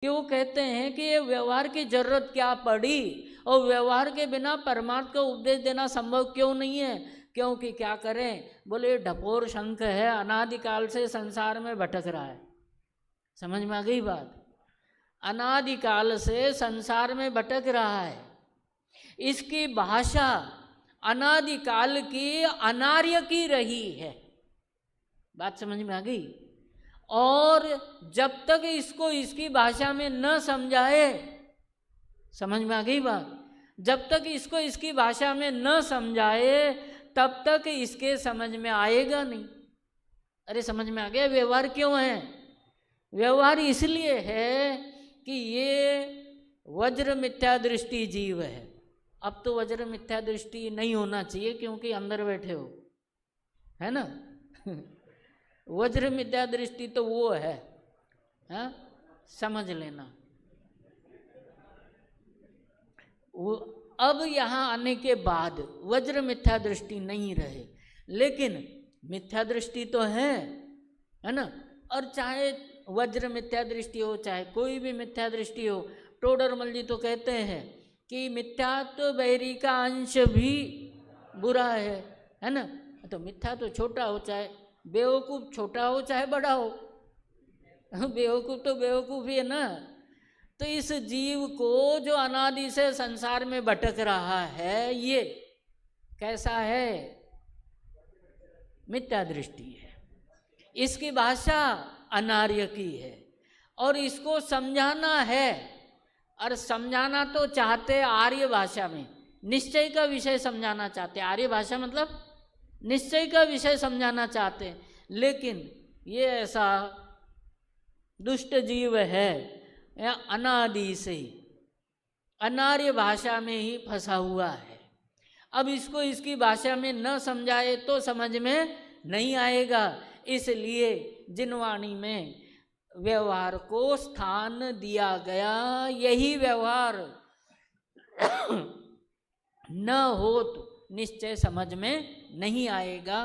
कि वो कहते हैं कि ये व्यवहार की जरूरत क्या पड़ी और व्यवहार के बिना परमार्थ का उपदेश देना संभव क्यों नहीं है। क्योंकि क्या करें, बोले ढपोर शंख है, अनादिकाल से संसार में भटक रहा है। समझ में आ गई बात? अनादिकाल से संसार में भटक रहा है। इसकी भाषा अनादिकाल की अनार्य की रही है। बात समझ में आ गई? और जब तक इसको इसकी भाषा में न समझाए, समझ में आ गई बात? जब तक इसको इसकी भाषा में न समझाए तब तक इसके समझ में आएगा नहीं। अरे समझ में आ गया व्यवहार क्यों है? व्यवहार इसलिए है कि ये वज्र मिथ्या दृष्टि जीव है। अब तो वज्र मिथ्या दृष्टि नहीं होना चाहिए क्योंकि अंदर बैठे हो, है ना। वज्र मिथ्या दृष्टि तो वो है, हा? समझ लेना। वो अब यहाँ आने के बाद वज्र मिथ्या दृष्टि नहीं रहे, लेकिन मिथ्या दृष्टि तो है ना। और चाहे वज्र मिथ्या दृष्टि हो चाहे कोई भी मिथ्या दृष्टि हो, टोडरमल जी तो कहते हैं कि मिथ्यात्व बहिरी का अंश भी बुरा है ना। तो मिथ्या तो छोटा हो, चाहे बेवकूफ़ छोटा हो चाहे बड़ा हो, बेवकूफ़ तो बेवकूफ़ ही है ना। तो इस जीव को जो अनादि से संसार में भटक रहा है, ये कैसा है? मिथ्या दृष्टि है। इसकी भाषा अनार्य की है और इसको समझाना है। और समझाना तो चाहते आर्य भाषा में, निश्चय का विषय समझाना चाहते। आर्य भाषा मतलब निश्चय का विषय समझाना चाहते हैं, लेकिन ये ऐसा दुष्ट जीव है, या अनादि से अनार्य भाषा में ही फंसा हुआ है। अब इसको इसकी भाषा में न समझाए तो समझ में नहीं आएगा। इसलिए जिनवाणी में व्यवहार को स्थान दिया गया। यही व्यवहार न हो तो निश्चय समझ में नहीं आएगा।